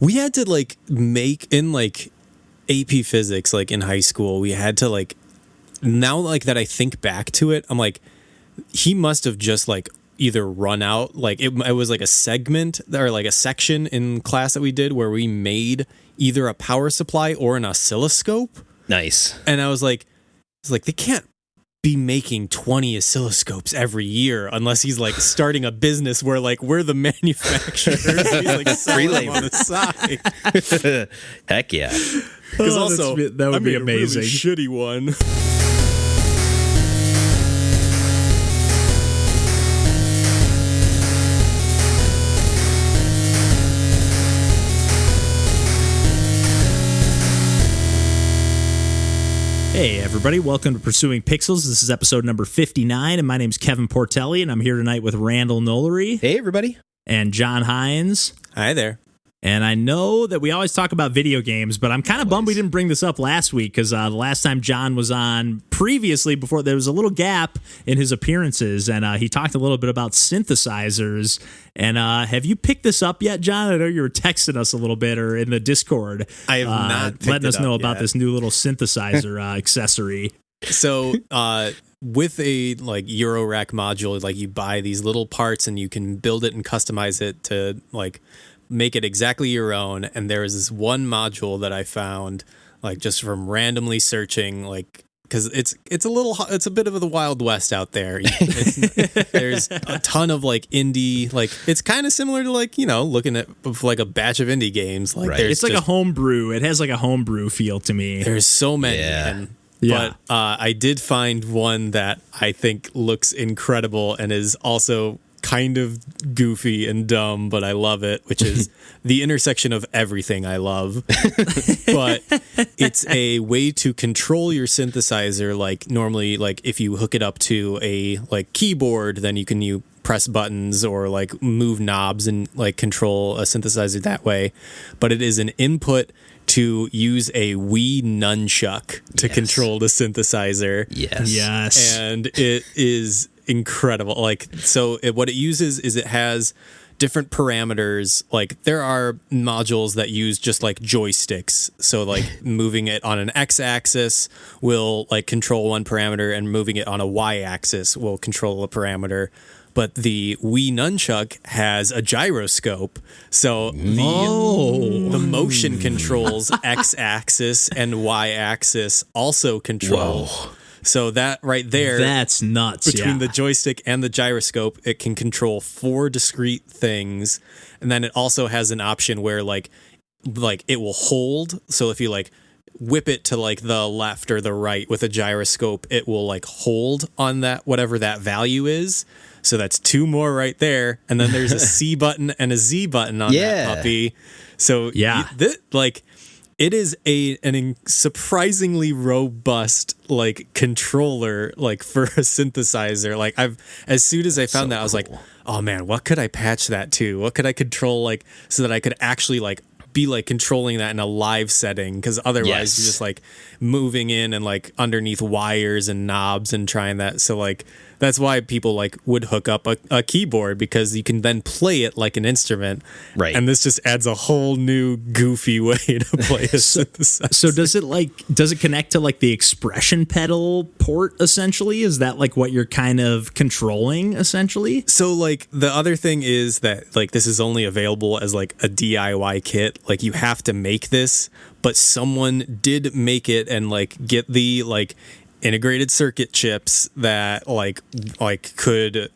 We had to like make in like AP physics, like in high school, we had to like, now like that I think back to it, I'm like, he must have just like either run out, like it was like a segment or like a section in class that we did where we made either a power supply or an oscilloscope. Nice. And I was like, they can't be making 20 oscilloscopes every year unless he's like starting a business where like we're the manufacturers. He's like selling them on the side. Heck yeah. Because also that would be amazing. A really shitty one. Hey everybody, welcome to Pursuing Pixels. This is episode number 59, and my name's Kevin Portelli, and I'm here tonight with Randall Nolery. Hey everybody. And John Hines. Hi there. And I know that we always talk about video games, but I'm kind of bummed we didn't bring this up last week because the last time John was on previously, before there was a little gap in his appearances, and he talked a little bit about synthesizers. And have you picked this up yet, John? I know you were texting us a little bit or in the Discord. I have not picked letting us know about this new little synthesizer accessory. So with a like Eurorack module, like you buy these little parts and you can build it and customize it to like make it exactly your own. And there is this one module that I found like just from randomly searching, like because it's a bit of the Wild West out there. There's a ton of like indie, like it's kind of similar to like, you know, looking at like a batch of indie games. Like right. It's like a homebrew. It has like a homebrew feel to me. There's so many. Yeah. But I did find one that I think looks incredible and is also kind of goofy and dumb, but I love it, which is the intersection of everything I love. But it's a way to control your synthesizer. Like normally, like if you hook it up to a like keyboard, then you press buttons or like move knobs and like control a synthesizer that way. But it is an input to use a Wii Nunchuck to control the synthesizer. Yes. And it is incredible. Like, so what it uses is it has different parameters. Like there are modules that use just like joysticks. So like moving it on an X-axis will like control one parameter and moving it on a Y-axis will control a parameter. But the Wii Nunchuck has a gyroscope, so the motion controls X-axis and Y-axis also control. Whoa. So that right there, that's nuts. Between the joystick and the gyroscope, it can control 4 discrete things, and then it also has an option where like it will hold. So if you like whip it to like the left or the right with a gyroscope, it will like hold on that whatever that value is. So that's 2 more right there, and then there's a C button and a Z button on that puppy. So it is an surprisingly robust like controller like for a synthesizer. Like as soon as I found that, I was like, oh man, what could I patch that to? What could I control like so that I could actually like be like controlling that in a live setting? Because otherwise you're just like moving in and like underneath wires and knobs and trying that. So like that's why people like would hook up a keyboard, because you can then play it like an instrument. Right. And this just adds a whole new goofy way to play a synthesizer. So does it connect to like the expression pedal port essentially? Is that like what you're kind of controlling essentially? So like the other thing is that like this is only available as like a DIY kit. Like you have to make this, but someone did make it and like get the like integrated circuit chips that like could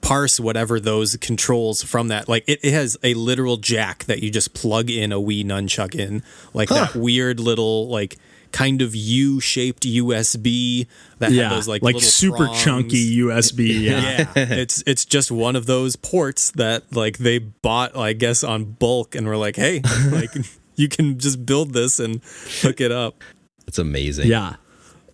parse whatever those controls from that. Like it has a literal jack that you just plug in a Wii Nunchuck in, like that weird little like kind of U-shaped USB that had those like little super prongs. Chunky USB. Yeah. It's just one of those ports that like they bought, I guess, on bulk and were like, hey, like you can just build this and hook it up. It's amazing. Yeah.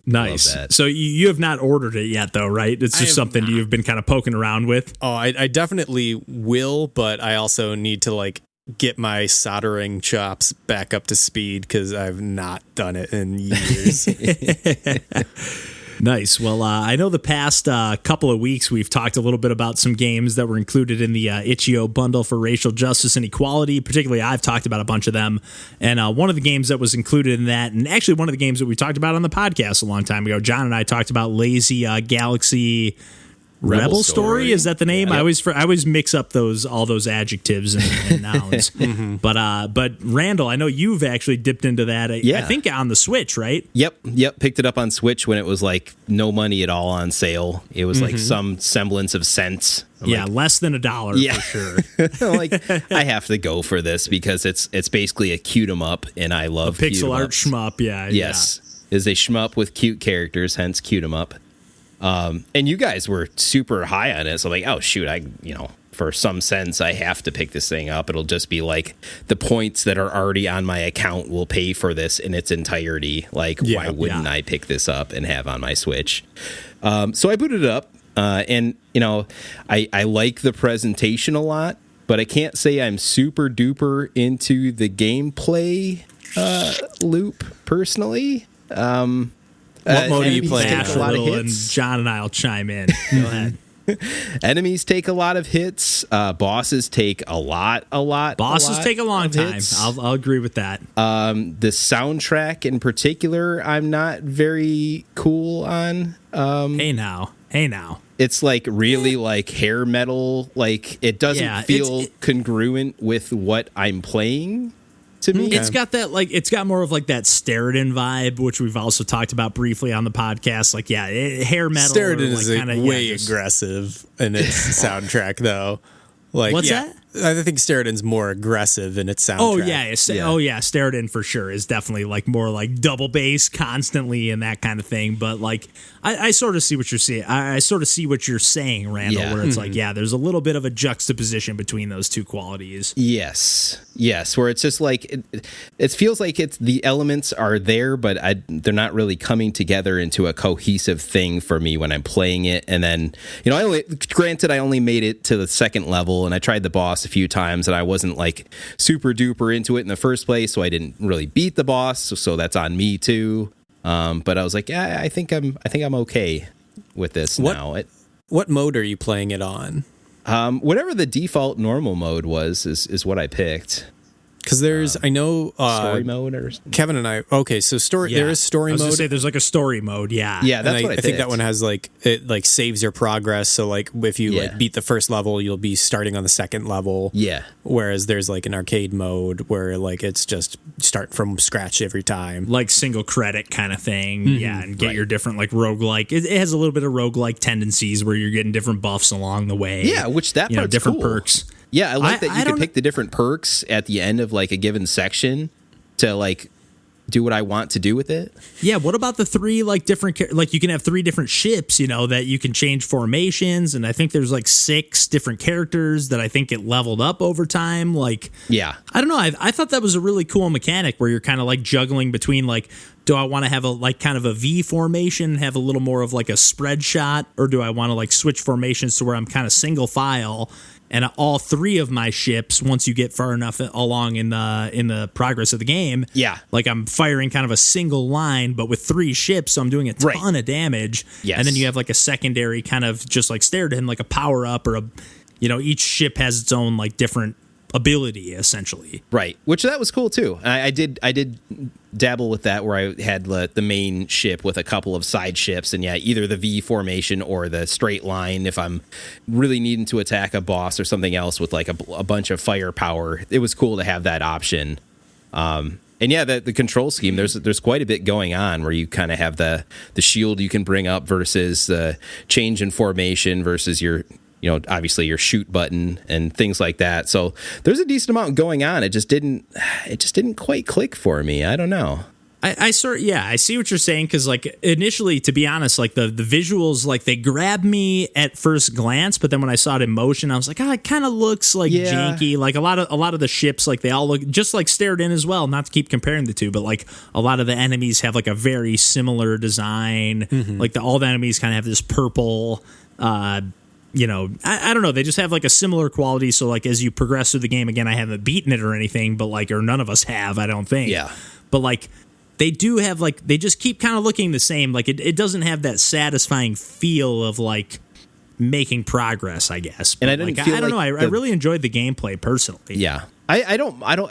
Nice. So you have not ordered it yet, though, right? It's just something you've been kind of poking around with. Oh, I definitely will, but I also need to like get my soldering chops back up to speed because I've not done it in years. Nice. Well, I know the past couple of weeks we've talked a little bit about some games that were included in the Itch.io bundle for racial justice and equality. Particularly, I've talked about a bunch of them. And one of the games that was included in that, and actually one of the games that we talked about on the podcast a long time ago, John and I talked about Lazy Galaxy Rebel Story. Is that the name? Yeah. I always mix up all those adjectives and nouns. But Randall, I know you've actually dipped into that. I think on the Switch, right? Yep. Picked it up on Switch when it was like no money at all on sale. It was like some semblance of cents. Less than $1 for sure. Like, I have to go for this because it's basically a cute 'em up, and I love a pixel art shmup. Yes, is a shmup with cute characters, hence cute 'em up. And you guys were super high on it, so like, oh shoot, for some sense, I have to pick this thing up. It'll just be like the points that are already on my account will pay for this in its entirety. Like, why wouldn't I pick this up and have on my Switch? So I booted it up, and I like the presentation a lot, but I can't say I'm super duper into the gameplay loop personally. What mode are you playing? A lot of hits. And John and I will chime in. Go ahead. Enemies take a lot of hits. Bosses take a lot. Bosses take a long time. I'll agree with that. The soundtrack in particular, I'm not very cool on. Hey now. It's like really like hair metal. Like it doesn't feel congruent with what I'm playing. To me, it's got more of like that Steriden vibe, which we've also talked about briefly on the podcast. Like, hair metal. Steriden is way aggressive in its soundtrack, though. Like, what's that? I think Steriden's more aggressive in its soundtrack. Steriden for sure is definitely like more like double bass constantly and that kind of thing. But like, I sort of see what you're saying. I sort of see what you're saying, Randall, where it's like, there's a little bit of a juxtaposition between those two qualities. Yes, where it's just like it feels like the elements are there, but they're not really coming together into a cohesive thing for me when I'm playing it. And then I only made it to the second level, and I tried the boss a few times, and I wasn't like super duper into it in the first place, so I didn't really beat the boss. So that's on me too. But I was like, I think I'm okay with this now. What mode are you playing it on? Whatever the default normal mode was is what I picked. Because there's, I know, story mode or something. Kevin and I. Okay, so there is story mode. I was gonna say there's like a story mode. Yeah, that's what I think that one has it saves your progress. So like if you beat the first level, you'll be starting on the second level. Yeah. Whereas there's like an arcade mode where like it's just start from scratch every time, like single credit kind of thing. Yeah, and get your different like roguelike. It has a little bit of roguelike tendencies where you're getting different buffs along the way. Yeah, which part's different cool. perks. Yeah, I like that you can pick the different perks at the end of like a given section to like do what I want to do with it. Yeah, what about the three like different you can have 3 different ships, that you can change formations, and I think there's like 6 different characters that I think get leveled up over time. Like, yeah, I don't know. I thought that was a really cool mechanic where you're kind of like juggling between like, do I want to have a like kind of a V formation, have a little more of like a spread shot, or do I want to like switch formations to where I'm kind of single file? And all 3 of my ships, once you get far enough along in the progress of the game, like I'm firing kind of a single line, but with 3 ships, so I'm doing a ton of damage. Yes. And then you have like a secondary kind of just like Steriden, like a power up or each ship has its own like different ability essentially. Right, which that was cool too. I did dabble with that where I had the main ship with a couple of side ships, and either the V formation or the straight line if I'm really needing to attack a boss or something else with like a bunch of firepower. It was cool to have that option. And the control scheme, there's quite a bit going on where you kind of have the shield you can bring up versus the change in formation versus your obviously your shoot button and things like that. So there's a decent amount going on. It just didn't quite click for me. I don't know. I see what you're saying, because like initially, to be honest, like the visuals, like they grabbed me at first glance, but then when I saw it in motion, I was like, it kind of looks like janky. Like a lot of the ships, like they all look just like Steriden as well. Not to keep comparing the two, but like a lot of the enemies have like a very similar design. Like all the enemies kind of have this purple. I don't know. They just have like a similar quality. So like as you progress through the game, again, I haven't beaten it or anything, but like, or none of us have, I don't think. Yeah. But like, they do have like they just keep kind of looking the same. Like it doesn't have that satisfying feel of like making progress, I guess. But And I didn't like, feel I don't like know. I really enjoyed the gameplay personally. Yeah. I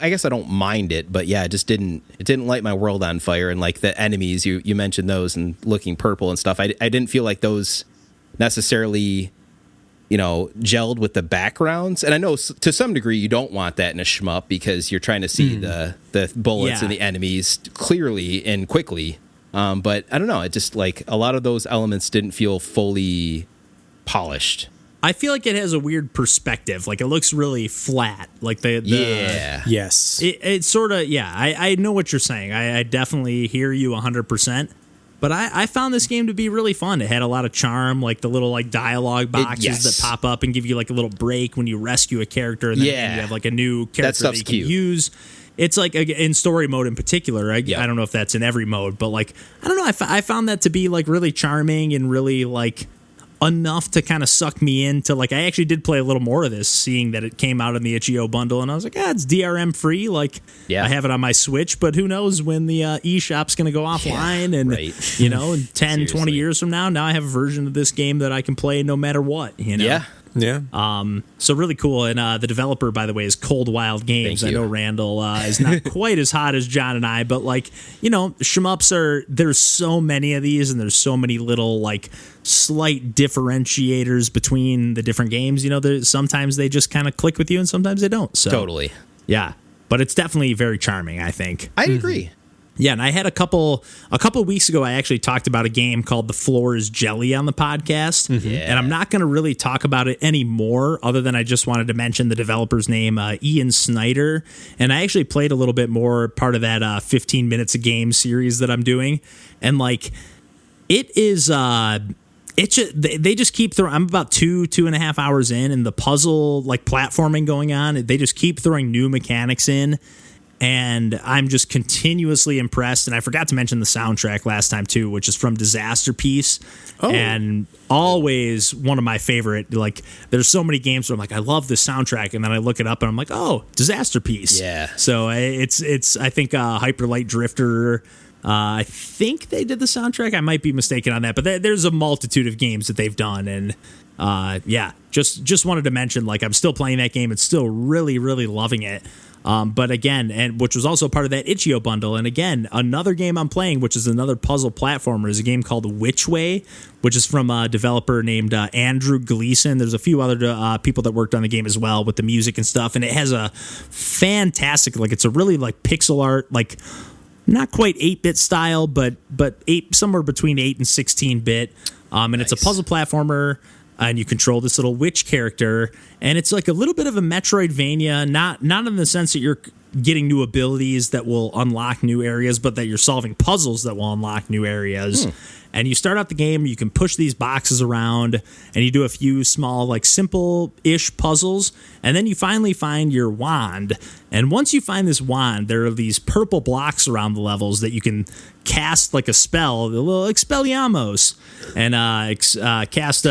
guess I don't mind it, but yeah, it didn't light my world on fire. And like the enemies, you mentioned those and looking purple and stuff. I didn't feel like those necessarily, gelled with the backgrounds. And I know to some degree you don't want that in a shmup because you're trying to see the bullets and the enemies clearly and quickly. But I don't know. It just like a lot of those elements didn't feel fully polished. I feel like it has a weird perspective. Like it looks really flat. Like the Yes. It's sort of, I know what you're saying. I definitely hear you 100%. But I found this game to be really fun. It had a lot of charm, like the little like dialogue boxes that pop up and give you like a little break when you rescue a character. And then you have like a new character that you can use. It's like in story mode in particular. I don't know if that's in every mode, but like, I don't know. I found that to be like really charming and really like enough to kind of suck me into, like, I actually did play a little more of this, seeing that it came out in the itch.io bundle, and I was like, it's DRM free, like, I have it on my Switch, but who knows when the eShop's going to so in 10, 20 years from now I have a version of this game that I can play no matter what, So really cool. And the developer, by the way, is Cold Wild Games. I know Randall is not quite as hot as John and I, but like, shmups there's so many of these, and there's so many little like slight differentiators between the different games. Sometimes they just kind of click with you and sometimes they don't. So totally. Yeah. But it's definitely very charming, I think. I agree. Yeah, and I had a couple weeks ago, I actually talked about a game called The Floor is Jelly on the podcast. And I'm not going to really talk about it anymore, other than I just wanted to mention the developer's name, Ian Snyder. And I actually played a little bit more, part of that 15 Minutes a Game series that I'm doing. And like, it is... they just keep throwing. I'm about 2.5 hours in, and the puzzle like platforming going on. They just keep throwing new mechanics in, and I'm just continuously impressed. And I forgot to mention the soundtrack last time too, which is from Disaster Piece, and always one of my favorite. Like, there's so many games where I'm like, I love this soundtrack, and then I look it up and I'm like, oh, Disaster Piece. Yeah. So it's I think Hyper Light Drifter. I think they did the soundtrack. I might be mistaken on that, but there's a multitude of games that they've done, and just wanted to mention, like, I'm still playing that game and still really, really loving it. But again, and which was also part of that itch.io bundle, and again, another game I'm playing, which is another puzzle platformer, is a game called WitchWay, which is from a developer named Andrew Gleason. There's a few other people that worked on the game as well with the music and stuff, and it has a fantastic, like, it's a really like pixel art, like, not quite 8-bit style, but somewhere between 8 and 16-bit. And It's a puzzle platformer, and you control this little witch character, and it's like a little bit of a Metroidvania, not in the sense that you're getting new abilities that will unlock new areas, but that you're solving puzzles that will unlock new areas. And you start out the game, you can push these boxes around, and you do a few small, like, simple-ish puzzles, and then you finally find your wand. And once you find this wand, there are these purple blocks around the levels that you can cast, like a spell, the little Expelliarmus, and cast,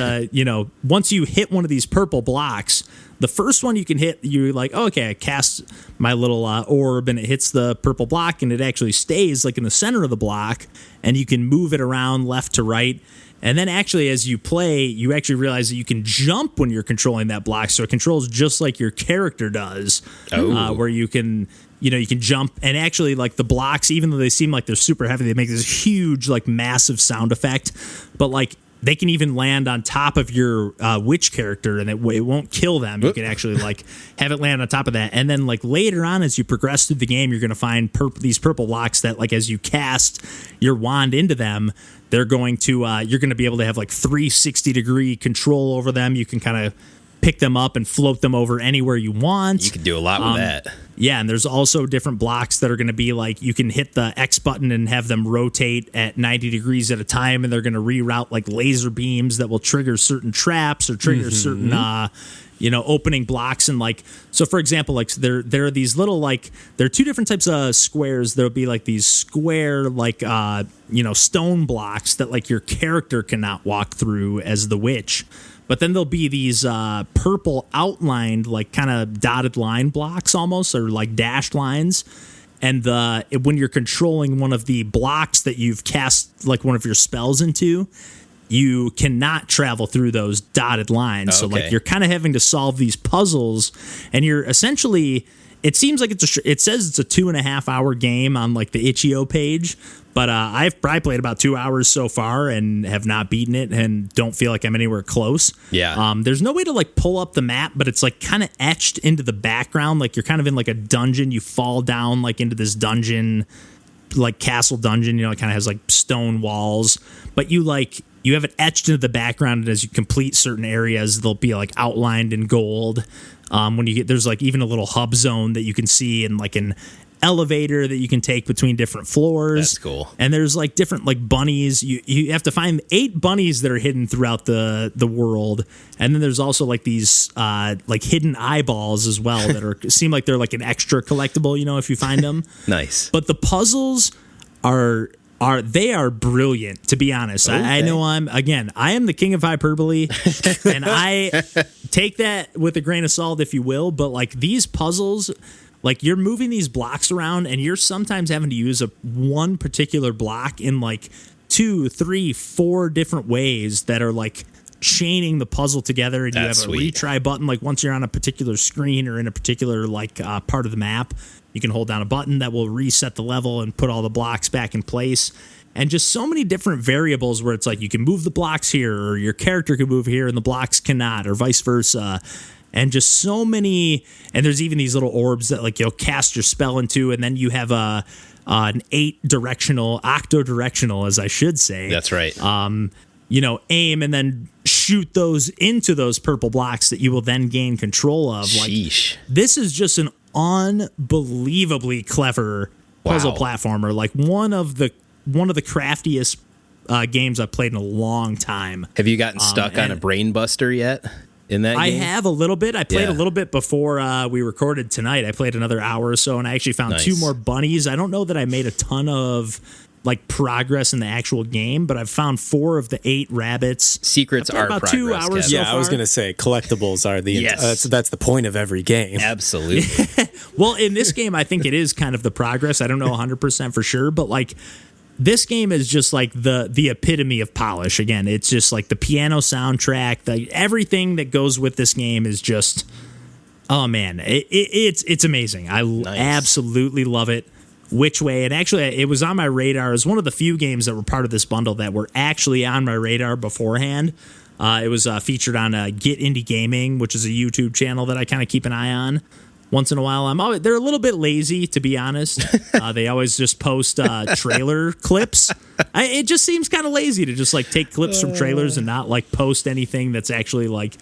once you hit one of these purple blocks, the first one you can hit, you're like, oh, okay, I cast my little orb, and it hits the purple block, and it actually stays like in the center of the block, and you can move it around left to right. And then actually, as you play, you actually realize that you can jump when you're controlling that block, so it controls just like your character does, where you can... you can jump, and actually, like, the blocks, even though they seem like they're super heavy, they make this huge, like, massive sound effect. But, like, they can even land on top of your witch character, and it won't kill them. You can actually, like, have it land on top of that. And then, like, later on, as you progress through the game, you're going to find these purple blocks that, like, as you cast your wand into them, they're going to, you're going to be able to have, like, 360-degree control over them. You can kind of pick them up and float them over anywhere you want. You can do a lot with that. Yeah, and there's also different blocks that are going to be like, you can hit the X button and have them rotate at 90 degrees at a time, and they're going to reroute like laser beams that will trigger certain traps or trigger certain opening blocks. And like, so for example, like, there are these little, like, there are two different types of squares. There'll be like these square, like, stone blocks that, like, your character cannot walk through as the witch. But then there'll be these purple outlined, like, kind of dotted line blocks almost, or like dashed lines. and when you're controlling one of the blocks that you've cast like one of your spells into, you cannot travel through those dotted lines. So like you're kind of having to solve these puzzles, and you're essentially, it seems like it says it's a 2.5 hour game on like the itch.io page, but I've probably played about 2 hours so far and have not beaten it and don't feel like I'm anywhere close. Yeah. There's no way to like pull up the map, but it's like kind of etched into the background. Like you're kind of in like a dungeon. You fall down like into this dungeon, like castle dungeon, you know, it kind of has like stone walls, but you have it etched into the background, and as you complete certain areas, they'll be like outlined in gold. When you get, there's like even a little hub zone that you can see, and like an elevator that you can take between different floors. That's cool. And there's like different like bunnies. You have to find 8 bunnies that are hidden throughout the world, and then there's also like these like hidden eyeballs as well that seem like they're like an extra collectible, you know, if you find them. Nice. But the puzzles are brilliant, to be honest. Okay. I know I am the king of hyperbole, and I take that with a grain of salt, if you will, but like these puzzles, like you're moving these blocks around, and you're sometimes having to use one particular block in like 2, 3, 4 different ways that are like chaining the puzzle together, and you have a retry button. Like once you're on a particular screen or in a particular like part of the map, you can hold down a button that will reset the level and put all the blocks back in place. And just so many different variables where it's like you can move the blocks here, or your character can move here and the blocks cannot, or vice versa. And just so many, and there's even these little orbs that like you'll cast your spell into, and then you have an octodirectional, as I should say. That's right. You know, aim and then shoot those into those purple blocks that you will then gain control of. Sheesh. Like, this is just an unbelievably clever puzzle platformer. Like one of the craftiest games I've played in a long time. Have you gotten stuck on a brain buster yet in that game? I have a little bit. I played a little bit before we recorded tonight. I played another hour or so, and I actually found 2 more bunnies. I don't know that I made a ton of like progress in the actual game, but I've found 4 of the 8 rabbits. Secrets are about progress, 2 hours. Kevin. I was going to say collectibles are the that's the point of every game. Absolutely. Well, in this game, I think it is kind of the progress. I don't know 100% for sure, but like this game is just like the epitome of polish. Again, it's just like the piano soundtrack, everything that goes with this game is just, oh man, it's amazing. I absolutely love it. WitchWay, and actually it was on my radar. It was one of the few games that were part of this bundle that were actually on my radar beforehand. It was featured on Get Indie Gaming, which is a YouTube channel that I kind of keep an eye on once in a while. They're a little bit lazy, to be honest. They always just post trailer clips. It just seems kind of lazy to just like take clips from trailers and not like post anything that's actually like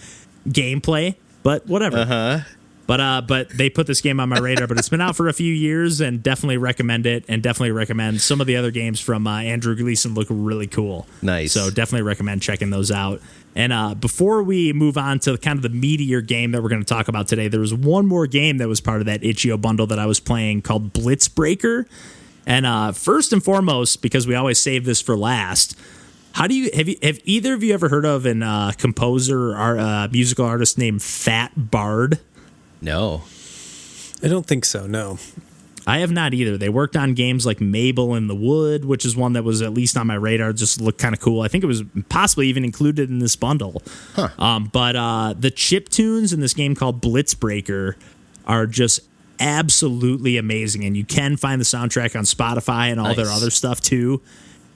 gameplay. But whatever. But they put this game on my radar, but it's been out for a few years, and definitely recommend it, and definitely recommend some of the other games from Andrew Gleason look really cool. Nice. So definitely recommend checking those out. And before we move on to kind of the meatier game that we're going to talk about today, there was one more game that was part of that itch.io bundle that I was playing called Blitz Breaker. And first and foremost, because we always save this for last, have either of you ever heard of a composer or musical artist named Fat Bard? No. I don't think so, no. I have not either. They worked on games like Mabel in the Wood, which is one that was at least on my radar, just looked kind of cool. I think it was possibly even included in this bundle. Huh. But the chip tunes in this game called Blitz Breaker are just absolutely amazing, and you can find the soundtrack on Spotify and all their other stuff too.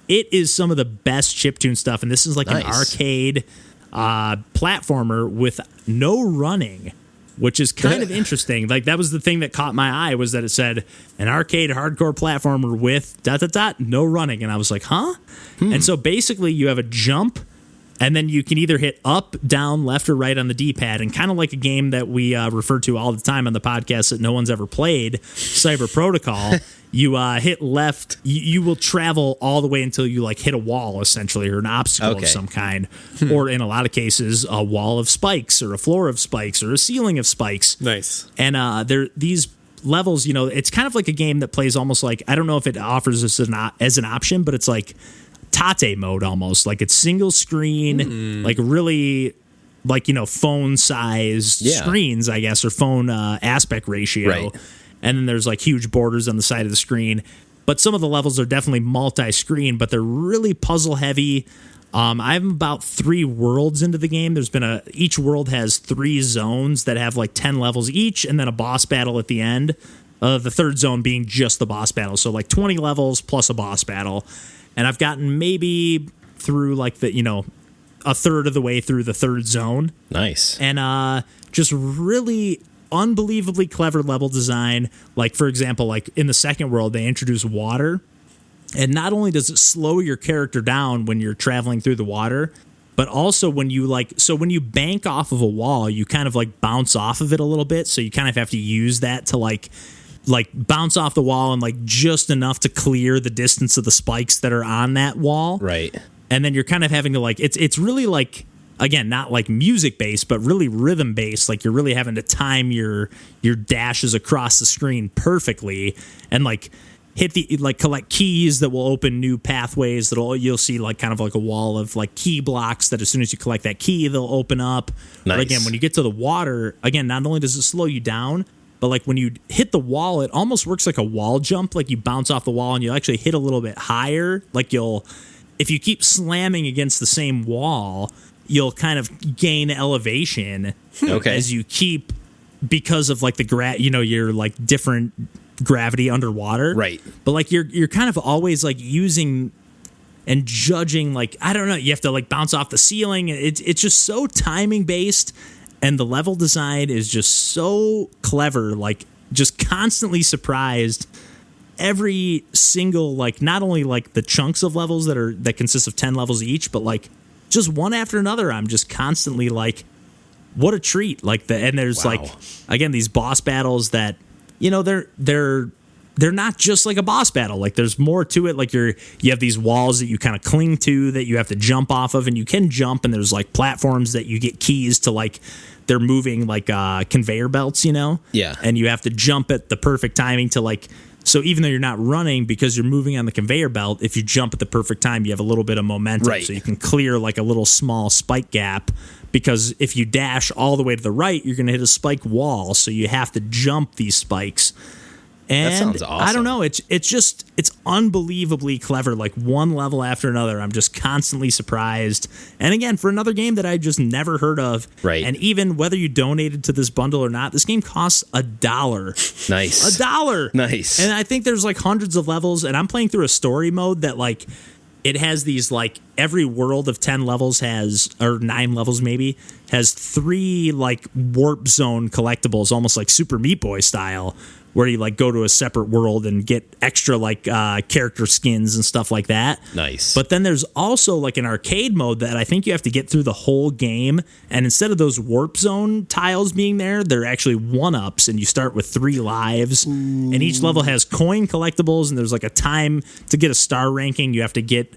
It is some of the best chiptune stuff, and this is like an arcade platformer with no running, which is kind of interesting. Like, that was the thing that caught my eye, was that it said an arcade hardcore platformer with ... no running. And I was like, huh? And so basically you have a jump, and then you can either hit up, down, left, or right on the D-pad. And kind of like a game that we refer to all the time on the podcast that no one's ever played, Cyber Protocol. You hit left, you will travel all the way until you like hit a wall, essentially, or an obstacle of some kind. Or in a lot of cases, a wall of spikes, or a floor of spikes, or a ceiling of spikes. Nice. And these levels, you know, it's kind of like a game that plays almost like, I don't know if it offers this as an option, but it's like Tate mode almost. Like, it's single screen, like really, like, you know, phone size screens, I guess, or phone aspect ratio. Right. and then there's like huge borders on the side of the screen. But some of the levels are definitely multi-screen, but they're really puzzle heavy. I'm about 3 worlds into the game. Each world has 3 zones that have like 10 levels each, and then a boss battle at the end. The third zone being just the boss battle. So like 20 levels plus a boss battle. And I've gotten maybe through like a third of the way through the third zone. Nice. And just really unbelievably clever level design. Like, for example, like in the second world, they introduce water. And not only does it slow your character down when you're traveling through the water, but also when you when you bank off of a wall, you kind of like bounce off of it a little bit. So you kind of have to use that to like bounce off the wall and like just enough to clear the distance of the spikes that are on that wall. Right. And then you're kind of having to like, it's really like, again, not like music based, but really rhythm based. Like you're really having to time your dashes across the screen perfectly and like collect keys that will open new pathways you'll see like kind of like a wall of like key blocks that as soon as you collect that key, they'll open up. Nice. But again, when you get to the water, again, not only does it slow you down, but like when you hit the wall, it almost works like a wall jump. Like you bounce off the wall and you actually hit a little bit higher. Like if you keep slamming against the same wall, you'll kind of gain elevation as you keep, because of like your like different gravity underwater. Right. But like you're kind of always like using and judging, like, I don't know, you have to like bounce off the ceiling. It's just so timing based, and the level design is just so clever. Like just constantly surprised every single, like, not only like the chunks of levels that consist of 10 levels each, but like just one after another. I'm just constantly like, what a treat. Like and there's like, again, these boss battles that, they're not just like a boss battle. Like there's more to it. Like you have these walls that you kind of cling to that you have to jump off of, and you can jump, and there's like platforms that you get keys to, like they're moving like conveyor belts, Yeah. And you have to jump at the perfect timing to like, so even though you're not running because you're moving on the conveyor belt, if you jump at the perfect time, you have a little bit of momentum. Right. So you can clear like a little small spike gap, because if you dash all the way to the right, you're going to hit a spike wall. So you have to jump these spikes. And that sounds awesome. I don't know. It's unbelievably clever. Like one level after another, I'm just constantly surprised. And again, for another game that I just never heard of. Right. And even whether you donated to this bundle or not, this game costs $1. Nice. $1. Nice. And I think there's like hundreds of levels, and I'm playing through a story mode that like, it has these like every world of 10 levels or 9 levels maybe has 3 like warp zone collectibles, almost like Super Meat Boy style, where you like go to a separate world and get extra like character skins and stuff like that. Nice. But then there's also like an arcade mode that I think you have to get through the whole game, and instead of those warp zone tiles being there, they're actually 1-ups, and you start with 3 lives. Ooh. And each level has coin collectibles, and there's like a time to get a star ranking. You have to get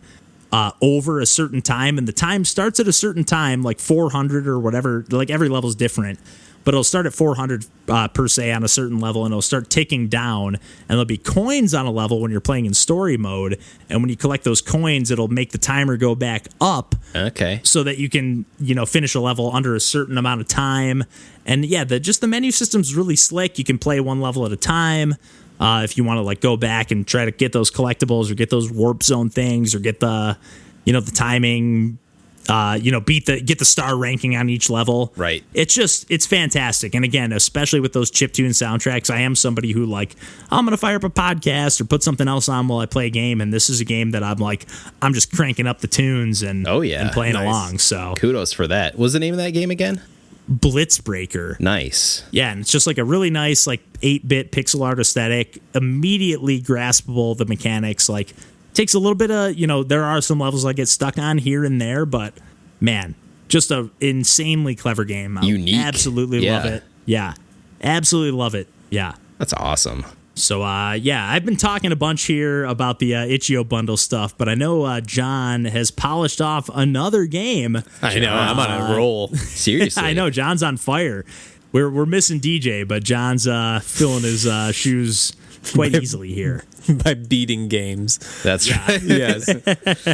over a certain time, and the time starts at a certain time, like 400 or whatever. Like every level's different, but it'll start at 400 per se on a certain level, and it'll start ticking down, and there'll be coins on a level when you're playing in story mode, and when you collect those coins, it'll make the timer go back up. Okay. So that you can, finish a level under a certain amount of time. And yeah, the menu system's really slick. You can play one level at a time. If you want to like go back and try to get those collectibles or get those warp zone things or get the, the timing, get the star ranking on each level. Right. It's fantastic. And again, especially with those chiptune soundtracks, I am somebody who like, I'm going to fire up a podcast or put something else on while I play a game. And this is a game that I'm just cranking up the tunes and, and playing along. So kudos for that. What was the name of that game again? Blitz Breaker. Nice. Yeah, and it's just like a really nice like 8-bit pixel art aesthetic, immediately graspable. The mechanics like takes a little bit of, there are some levels I get stuck on here and there, but man, just a insanely clever game. Unique. Absolutely love it. Yeah. Absolutely love it. Yeah. That's awesome. So, I've been talking a bunch here about the Itch.io bundle stuff, but I know John has polished off another game. I know, I'm on a roll. Seriously. I know, John's on fire. We're missing DJ, but John's filling his shoes quite easily here. By beating games. That's right. Yes.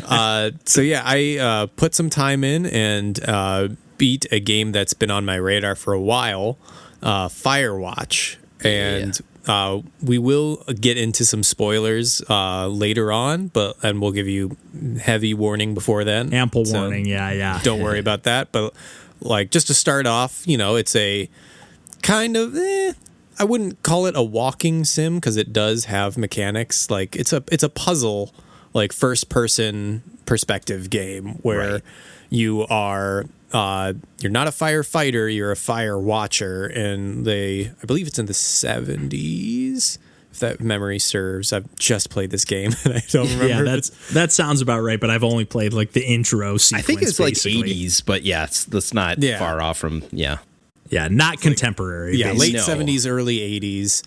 I put some time in and beat a game that's been on my radar for a while, Firewatch. And we will get into some spoilers later on, and we'll give you heavy warning before then. Ample warning, yeah. Don't worry about that. But like, just to start off, it's a kind of I wouldn't call it a walking sim because it does have mechanics. Like it's a puzzle, like first person perspective game where you are you're not a firefighter, you're a fire watcher, and I believe it's in the 70s, if that memory serves. I've just played this game and I don't remember. Yeah, that sounds about right, but I've only played like the intro sequence. I think it's basically. like 80s, but that's not far off from Yeah, not contemporary. Yeah, late 70s, early 80s.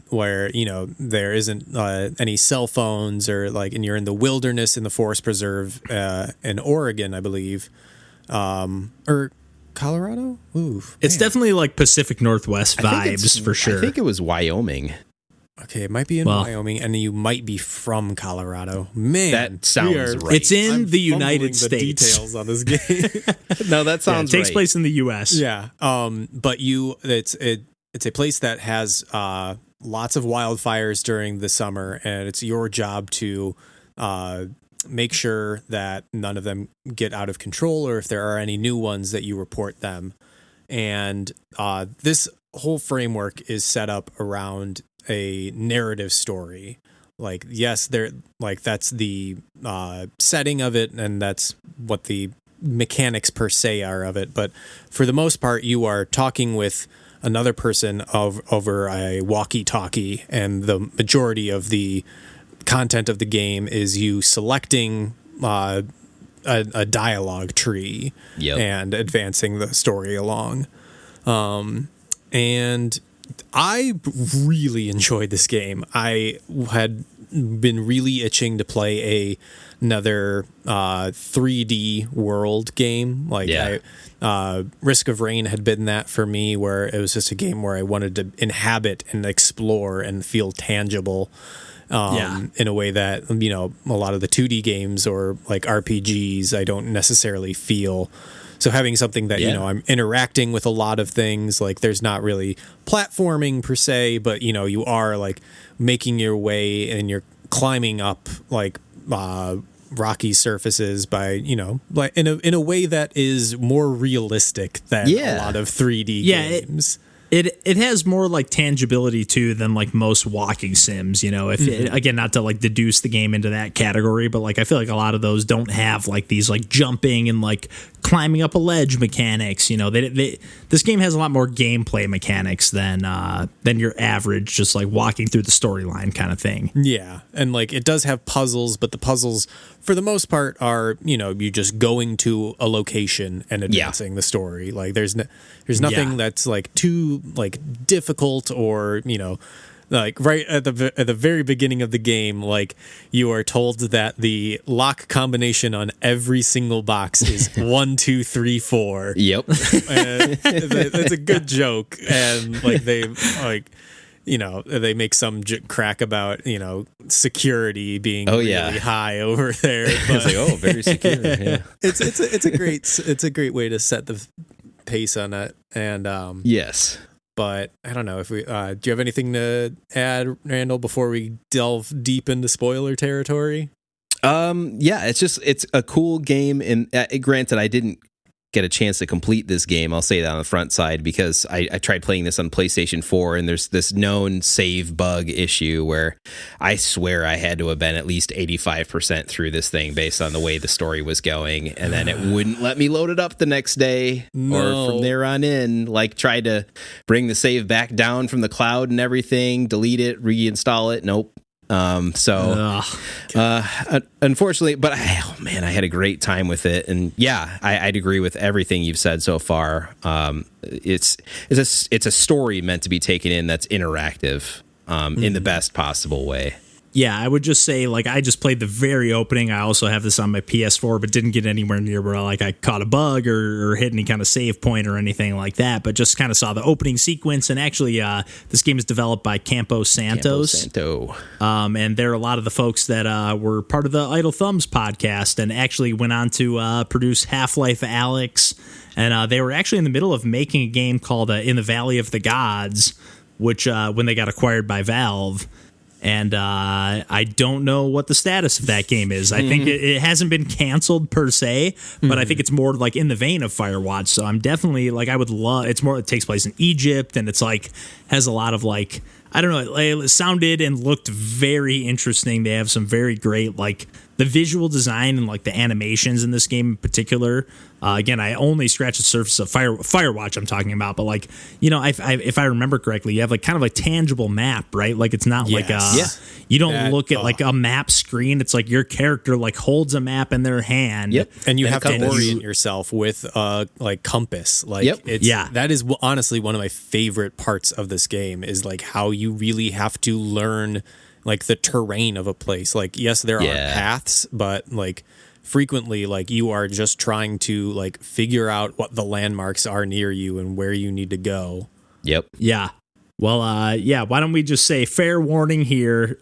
Where there isn't any cell phones and you're in the wilderness in the forest preserve in Oregon, I believe, or Colorado. Oof, it's definitely like Pacific Northwest vibes for sure. I think it was Wyoming. Okay, it might be in Wyoming, and you might be from Colorado. Man, that sounds right. It's in the United States. Details on this game. No, that sounds right. It takes right. place in the U.S. Yeah. But it's a place that has lots of wildfires during the summer, and it's your job to make sure that none of them get out of control, or if there are any new ones that you report them. And this whole framework is set up around a narrative story. Like, yes, that's the setting of it, and that's what the mechanics per se are of it. But for the most part, you are talking with another person over a walkie-talkie, and the majority of the content of the game is you selecting a dialogue tree and advancing the story along. And I really enjoyed this game. I had been really itching to play another 3D world game. Risk of Rain had been that for me, where it was just a game where I wanted to inhabit and explore and feel tangible in a way that, a lot of the 2D games or like RPGs, I don't necessarily feel. So having something that, I'm interacting with a lot of things, like there's not really platforming per se, but, you are like making your way and you're climbing up like rocky surfaces by, like in a way that is more realistic than a lot of 3D games. It has more like tangibility too than like most walking sims, again, not to like deduce the game into that category, but like I feel like a lot of those don't have like these like jumping and like climbing up a ledge mechanics. This game has a lot more gameplay mechanics than your average just like walking through the storyline kind of thing. Yeah, and like it does have puzzles, but the puzzles for the most part are, you just going to a location and advancing the story. Like there's nothing that's like too like difficult or, like right at the very beginning of the game, like you are told that the lock combination on every single box is 1, 2, 3, 4. Yep. It's a good joke, and like they they make some crack about security being really high over there. But it's like, very secure. Yeah. it's a great way to set the pace on it, and yes. But I don't know if we do you have anything to add, Randall, before we delve deep into spoiler territory? It's a cool game, and granted, I didn't get a chance to complete this game. I'll say that on the front side, because I tried playing this on PlayStation 4, and there's this known save bug issue where I swear I had to have been at least 85% through this thing based on the way the story was going, and then it wouldn't let me load it up the next day or from there on in. Like, tried to bring the save back down from the cloud and everything, delete it, reinstall it. Nope. Unfortunately, but I had a great time with it, and I'd agree with everything you've said so far. It's a story meant to be taken in that's interactive, in the best possible way. Yeah, I would just say, like, I just played the very opening. I also have this on my PS4, but didn't get anywhere near where, like, I caught a bug or hit any kind of save point or anything like that, but just kind of saw the opening sequence. And actually, this game is developed by Campo Santos. And they're a lot of the folks that were part of the Idle Thumbs podcast and actually went on to produce Half-Life Alyx. And they were actually in the middle of making a game called In the Valley of the Gods, which when they got acquired by Valve. And I don't know what the status of that game is. I think it hasn't been canceled per se, but I think it's more like in the vein of Firewatch. So I'm definitely like, I would love, it's more, it takes place in Egypt, and it's like, has a lot of like, I don't know, it sounded and looked very interesting. They have some very great, like, the visual design and like the animations in this game in particular. Again, I only scratched the surface of Firewatch I'm talking about, but like, you know, if I remember correctly, you have like kind of a tangible map, right? Like it's not like you don't look at like a map screen. It's like your character like holds a map in their hand. Yep. And you have to orient yourself with like compass. Like that is honestly one of my favorite parts of this game is like how you really have to learn like the terrain of a place. Like, yes, there are paths, but like frequently, like you are just trying to like figure out what the landmarks are near you and where you need to go. Yep. Yeah. Well, why don't we just say fair warning here?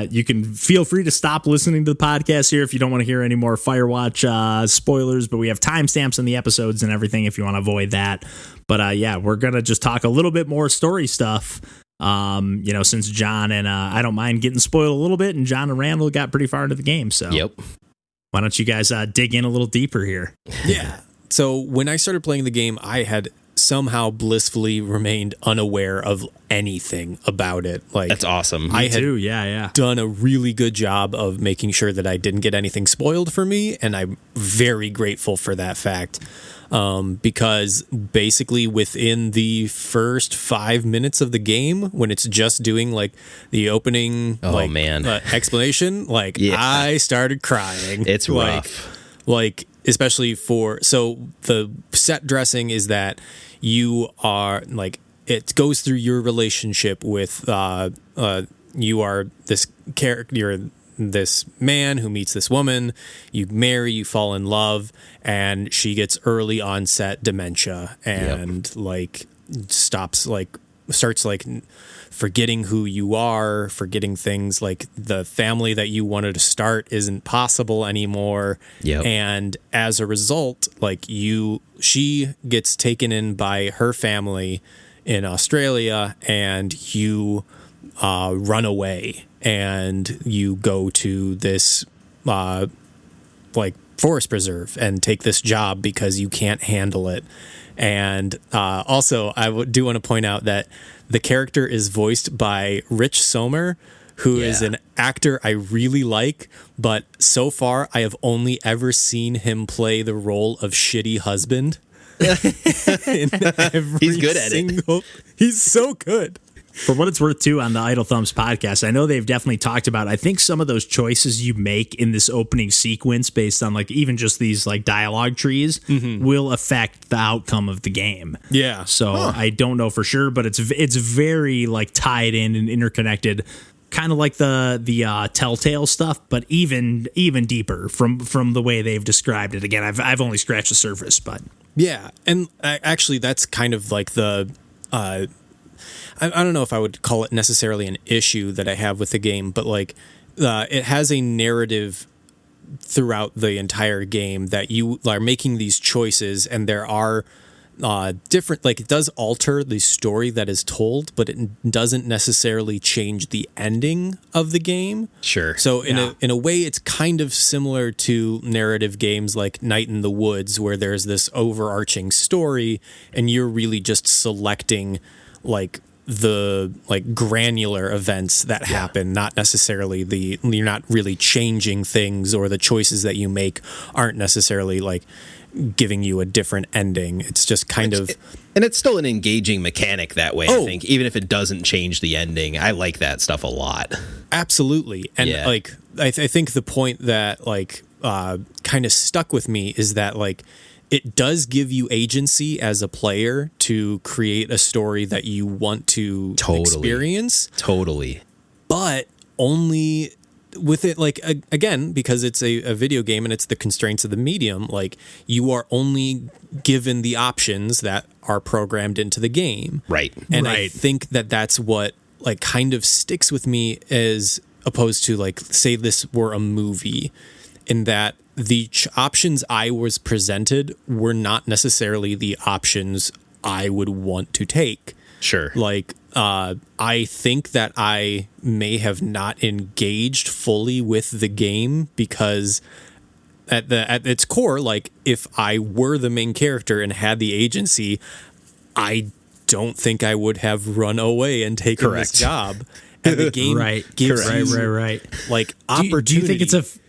You can feel free to stop listening to the podcast here if you don't want to hear any more Firewatch spoilers, but we have timestamps in the episodes and everything if you want to avoid that. But we're going to just talk a little bit more story stuff. You know, since John and I don't mind getting spoiled a little bit, and John and Randall got pretty far into the game. So why don't you guys dig in a little deeper here? Yeah. So when I started playing the game, I had somehow blissfully remained unaware of anything about it. Like, that's awesome. I had done a really good job of making sure that I didn't get anything spoiled for me, and I'm very grateful for that fact. Because basically within the first 5 minutes of the game, when it's just doing like the opening explanation, like I started crying. It's rough. Like especially so the set dressing is that you are like, it goes through your relationship with you are this character, you're this man who meets this woman, you marry, you fall in love, and she gets early onset dementia and like starts forgetting who you are, forgetting things, like the family that you wanted to start isn't possible anymore. And as a result, like she gets taken in by her family in Australia, and you run away. And you go to this like forest preserve and take this job because you can't handle it. And also, I do want to point out that the character is voiced by Rich Sommer, who is an actor I really like, but so far I have only ever seen him play the role of shitty husband. In He's good at it. He's so good. For what it's worth, too, on the Idle Thumbs podcast, I know they've definitely talked about, I think some of those choices you make in this opening sequence based on like even just these like dialogue trees will affect the outcome of the game. Yeah. So I don't know for sure, but it's very like tied in and interconnected, kind of like the Telltale stuff, but even deeper from the way they've described it. Again, I've only scratched the surface, but yeah. And actually that's kind of like the I don't know if I would call it necessarily an issue that I have with the game, but like it has a narrative throughout the entire game that you are making these choices, and there are different, like it does alter the story that is told, but it doesn't necessarily change the ending of the game. Sure. So in a way, it's kind of similar to narrative games like Night in the Woods, where there's this overarching story, and you're really just selecting like the like granular events that happen, not necessarily you're not really changing things, or the choices that you make aren't necessarily like giving you a different ending. It's just kind of, and it's still an engaging mechanic that way. I think even if it doesn't change the ending, I like that stuff a lot. Absolutely. And like I think the point that like kind of stuck with me is that like it does give you agency as a player to create a story that you want to experience. Totally. But only with it, like, again, because it's a video game and it's the constraints of the medium, like, you are only given the options that are programmed into the game. Right. And I think that that's what, like, kind of sticks with me as opposed to, like, say this were a movie, in that the options I was presented were not necessarily the options I would want to take. Sure. Like, I think that I may have not engaged fully with the game because at its core, like, if I were the main character and had the agency, I don't think I would have run away and taken this job. And the game gives you like opportunity. Do you think it's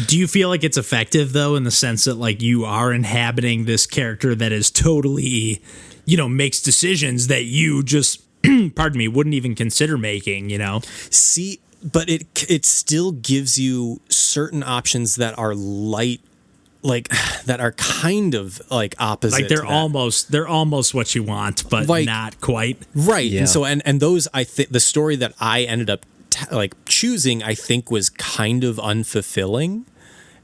do you feel like it's effective though, in the sense that like you are inhabiting this character that is totally, makes decisions that you just, pardon me, wouldn't even consider making, See, but it still gives you certain options that are light, like that are kind of like opposite. Like they're almost what you want, but like, not quite. Right. Yeah. And so and those, I think the story that I ended up choosing, I think was kind of unfulfilling.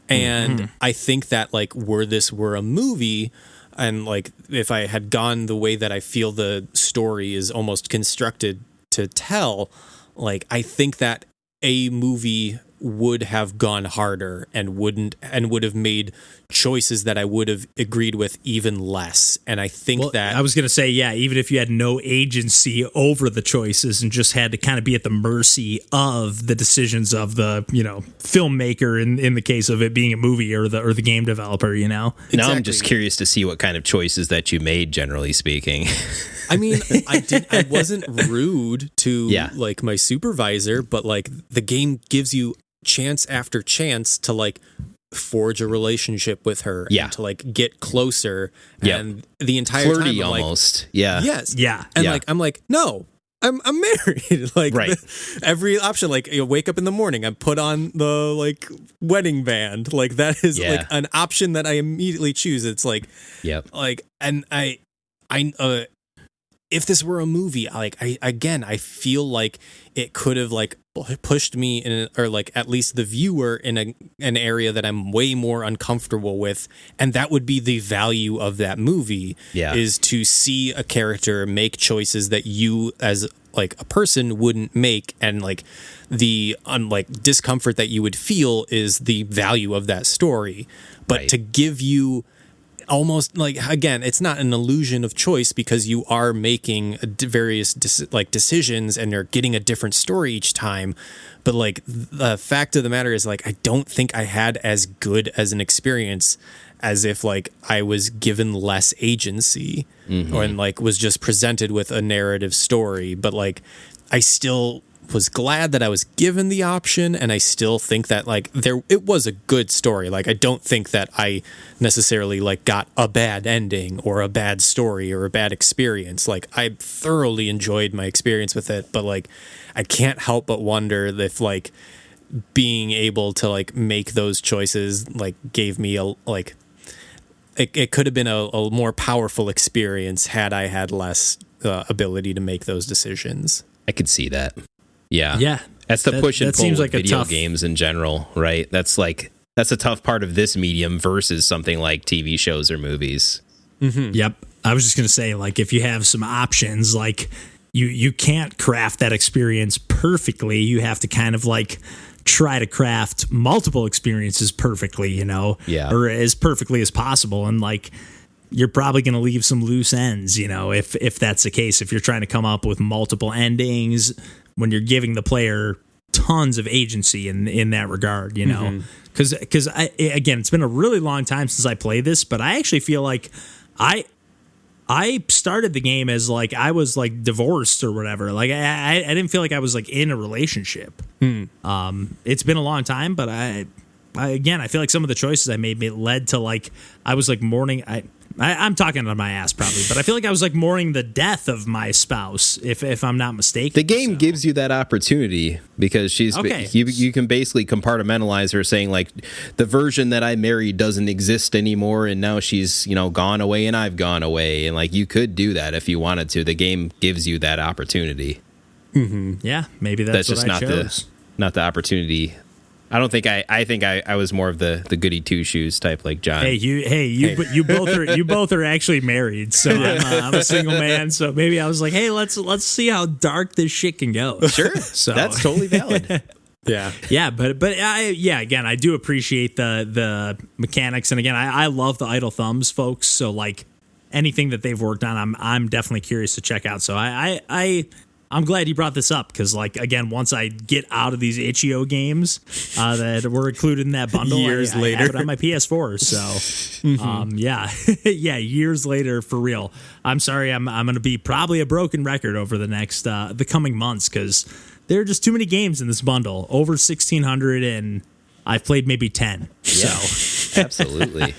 And I think that like this were a movie, and like if I had gone the way that I feel the story is almost constructed to tell, like I think that a movie would have gone harder and would have made choices that I would have agreed with even less. And I think that I was going to say, yeah, even if you had no agency over the choices and just had to kind of be at the mercy of the decisions of the, filmmaker in the case of it being a movie or the game developer, Now I'm just curious to see what kind of choices that you made, generally speaking. I mean, I wasn't rude to like my supervisor, but like the game gives you chance after chance to like forge a relationship with her and to like get closer and the entire flirty time I'm almost like, and like I'm like, no, I'm married. Like every option, like you wake up in the morning, I put on the like wedding band, like that is like an option that I immediately choose. It's like like, and I if this were a movie, like I feel like it could have like pushed me in, or like at least the viewer in an area that I'm way more uncomfortable with, and that would be the value of that movie. Is to see a character make choices that you as like a person wouldn't make, and like the discomfort that you would feel is the value of that story. But to give you almost like, again, it's not an illusion of choice because you are making various decisions and you're getting a different story each time. But like the fact of the matter is, like, I don't think I had as good as an experience as if like I was given less agency or like was just presented with a narrative story. But like I still was glad that I was given the option, and I still think that like it was a good story. Like I don't think that I necessarily like got a bad ending or a bad story or a bad experience. Like I thoroughly enjoyed my experience with it, but like I can't help but wonder if like being able to like make those choices like gave me a like it could have been a more powerful experience had I had less ability to make those decisions. I could see that. Yeah. Yeah. That's the push and pull seems with like video games in general, right? That's a tough part of this medium versus something like TV shows or movies. Yep. I was just going to say, like, if you have some options, like you can't craft that experience perfectly. You have to kind of like try to craft multiple experiences perfectly, or as perfectly as possible. And like, you're probably going to leave some loose ends, if that's the case, if you're trying to come up with multiple endings when you're giving the player tons of agency in that regard, because again, it's been a really long time since I played this, but I actually feel like I started the game as like I was like divorced or whatever. Like I didn't feel like I was like in a relationship. It's been a long time, but I feel like some of the choices I made led to like I was like mourning. I'm talking out of my ass probably, but I feel like I was like mourning the death of my spouse, if I'm not mistaken. The game gives you that opportunity because you can basically compartmentalize her, saying like the version that I married doesn't exist anymore, and now she's gone away and I've gone away, and like you could do that if you wanted to. The game gives you that opportunity. Yeah, maybe that's just what I chose. not the opportunity. I don't think I think I was more of the goody two shoes type like John. You both are actually married, so I'm a single man. So maybe I was like, hey, let's see how dark this shit can go. Sure, so that's totally valid. Again, I do appreciate the mechanics, and again, I love the idle thumbs, folks. So like, anything that they've worked on, I'm definitely curious to check out. So I'm glad you brought this up because, like, again, once I get out of these itch.io games that were included in that bundle, Years I later. have it on my PS4. So, yeah, yeah, years later for real. I'm sorry, I'm going to be probably a broken record over the next the coming months because there are just too many games in this bundle. Over 1,600, and I've played maybe 10. Yeah, So, absolutely.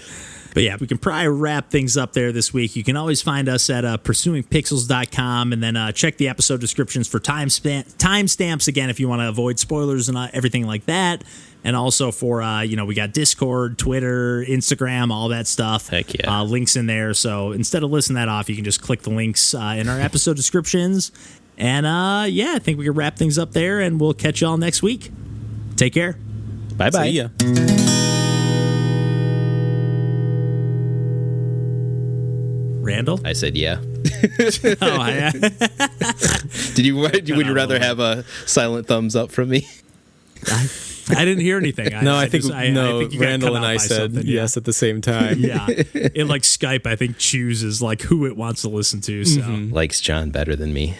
but yeah, we can probably wrap things up there this week. You can always find us at pursuingpixels.com and then check the episode descriptions for timestamps again if you want to avoid spoilers and everything like that. And also for, we got Discord, Twitter, Instagram, all that stuff. Heck yeah. Links in there. So instead of listing that off, you can just click the links in our episode descriptions. And I think we can wrap things up there and we'll catch y'all next week. Take care. Bye-bye. See ya. Randall? I said yeah. Oh, Would you rather have a silent thumbs up from me? I didn't hear anything. I think you got Randall cut and out I by said something. yes at the same time. Yeah. In like Skype, I think chooses like who it wants to listen to. So Likes John better than me.